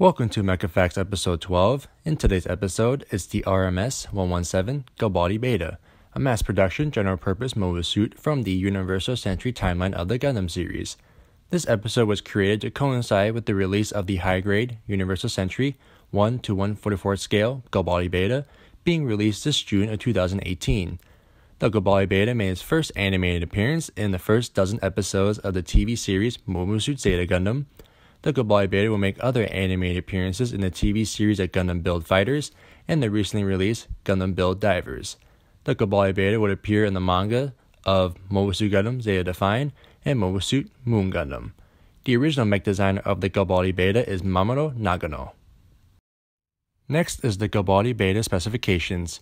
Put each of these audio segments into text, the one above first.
Welcome to Mecha Facts episode 12. In today's episode, it's the RMS-117 Galbaldy Beta, a mass-production general-purpose mobile suit from the Universal Century timeline of the Gundam series. This episode was created to coincide with the release of the high-grade Universal Century 1 to 144 scale Galbaldy Beta being released this June of 2018. The Galbaldy Beta made its first animated appearance in the first dozen episodes of the TV series Mobile Suit Zeta Gundam. The Galbaldy Beta will make other animated appearances in the TV series of Gundam Build Fighters and the recently released Gundam Build Divers. The Galbaldy Beta would appear in the manga of Mobile Suit Gundam Zeta Defined and Mobile Suit Moon Gundam. The original mech designer of the Galbaldy Beta is Mamoru Nagano. Next is the Galbaldy Beta specifications.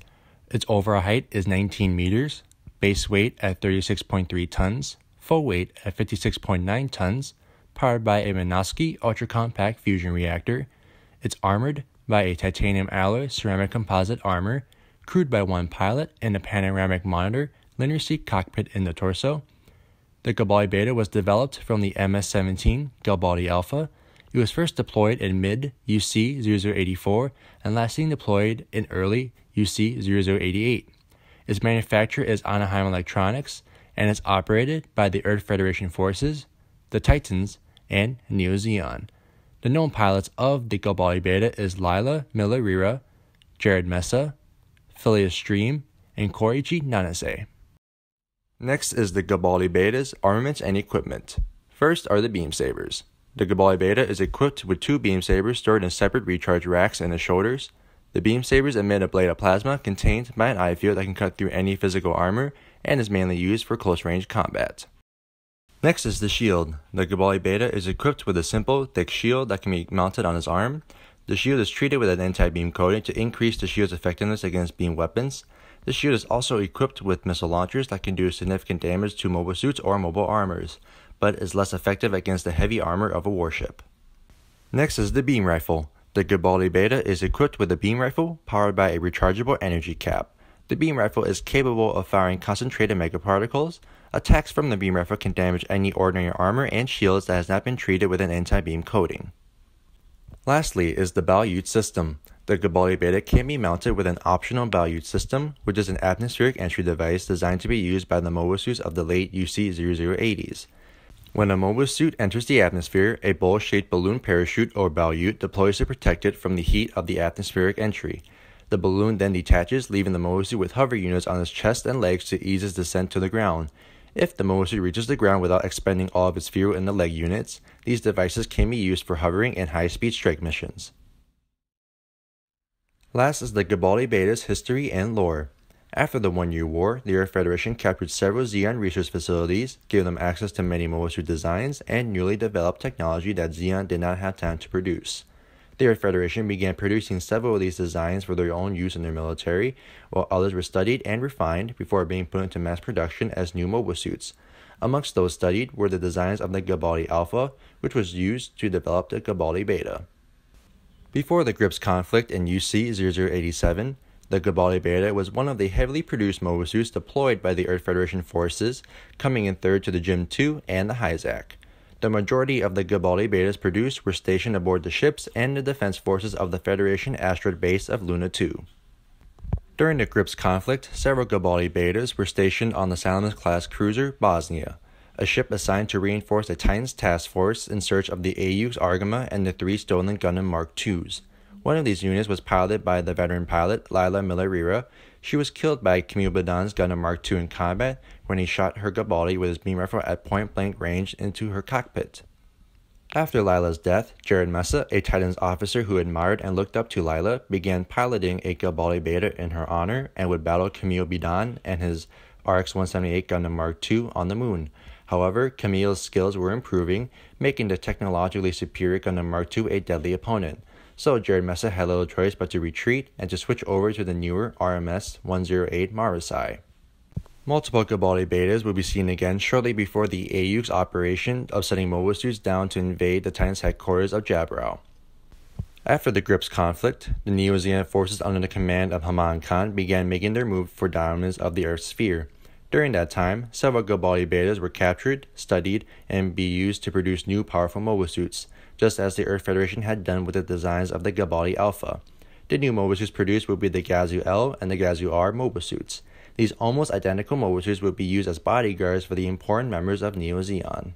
Its overall height is 19 meters, base weight at 36.3 tons, full weight at 56.9 tons, powered by a Minovsky ultra-compact fusion reactor. It's armored by a titanium alloy ceramic composite armor, crewed by one pilot and a panoramic monitor linear seat cockpit in the torso. The Galbaldy Beta was developed from the RMS-117 Galbaldy Alpha. It was first deployed in mid-UC 0084 and lastly deployed in early UC 0088. Its manufacturer is Anaheim Electronics and is operated by the Earth Federation Forces, the Titans, and Neo Zeon. The known pilots of the Galbaldy Beta is Lila Milarira, Jared Mesa, Phileas Stream, and Koichi Nanase. Next is the Galbaldy Beta's armaments and equipment. First are the beam sabers. The Galbaldy Beta is equipped with two beam sabers stored in separate recharge racks in the shoulders. The beam sabers emit a blade of plasma contained by an eye field that can cut through any physical armor and is mainly used for close-range combat. Next is the shield. The Galbaldy Beta is equipped with a simple, thick shield that can be mounted on his arm. The shield is treated with an anti-beam coating to increase the shield's effectiveness against beam weapons. The shield is also equipped with missile launchers that can do significant damage to mobile suits or mobile armors, but is less effective against the heavy armor of a warship. Next is the beam rifle. The Galbaldy Beta is equipped with a beam rifle powered by a rechargeable energy cap. The beam rifle is capable of firing concentrated megaparticles. Attacks from the beam rifle can damage any ordinary armor and shields that has not been treated with an anti-beam coating. Lastly is the Balyut system. The Galbaldy Beta can be mounted with an optional Balyut system, which is an atmospheric entry device designed to be used by the mobile suits of the late UC 0080s. When a mobile suit enters the atmosphere, a bowl-shaped balloon parachute or Balyut deploys to protect it from the heat of the atmospheric entry. The balloon then detaches, leaving the mobile suit with hover units on its chest and legs to ease its descent to the ground. If the mobile suit reaches the ground without expending all of its fuel in the leg units, these devices can be used for hovering and high-speed strike missions. Last is the Galbaldy Beta's history and lore. After the One-Year War, the Earth Federation captured several Zeon research facilities, giving them access to many mobile suit designs and newly developed technology that Zeon did not have time to produce. The Earth Federation began producing several of these designs for their own use in their military, while others were studied and refined before being put into mass production as new mobile suits. Amongst those studied were the designs of the Galbaldy Alpha, which was used to develop the Galbaldy Beta. Before the Grips conflict in UC 0087, the Galbaldy Beta was one of the heavily produced mobile suits deployed by the Earth Federation forces, coming in third to the Jim II and the Hyzak. The majority of the Galbaldy Betas produced were stationed aboard the ships and the defense forces of the Federation asteroid base of Luna 2. During the Grips conflict, several Galbaldy Betas were stationed on the Salamis-class cruiser Bosnia, a ship assigned to reinforce the Titans task force in search of the HGUC Argama and the three stolen Gundam Mark IIs. One of these units was piloted by the veteran pilot Lila Milarira. She was killed by Camille Badan's Gundam Mark II in combat when he shot her Galbaldy with his beam rifle at point-blank range into her cockpit. After Lila's death, Jared Mesa, a Titans officer who admired and looked up to Lila, began piloting a Galbaldy Beta in her honor and would battle Camille Badan and his RX-178 Gundam Mark II on the moon. However, Camille's skills were improving, making the technologically superior Gundam Mark II a deadly opponent. So Jared Mesa had little choice but to retreat and to switch over to the newer RMS-117 Marasai. Multiple Galbaldy Betas will be seen again shortly before the HGUC's operation of sending mobile suits down to invade the Titans headquarters of Jabberau. After the Grips conflict, the Neo Zeon forces under the command of Haman Khan began making their move for dominance of the Earth's sphere. During that time, several Galbaldy betas were captured, studied, and be used to produce new powerful mobile suits, just as the Earth Federation had done with the designs of the Galbaldy Alpha. The new mobile suits produced would be the Gazu L and the Gazu R mobile suits. These almost identical mobile suits would be used as bodyguards for the important members of Neo Zeon.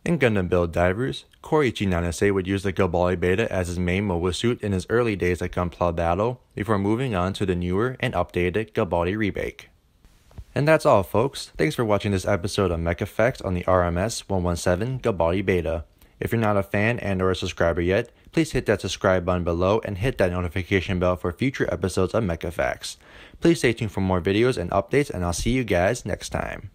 In Gundam Build Divers, Koichi Nanase would use the Galbaldy Beta as his main mobile suit in his early days at Gunpla Battle, before moving on to the newer and updated Galbaldy remake. And that's all, folks. Thanks for watching this episode of Mecha Facts on the RMS-117 Galbaldy Beta. If you're not a fan and or a subscriber yet, please hit that subscribe button below and hit that notification bell for future episodes of Mecha Facts. Please stay tuned for more videos and updates, and I'll see you guys next time.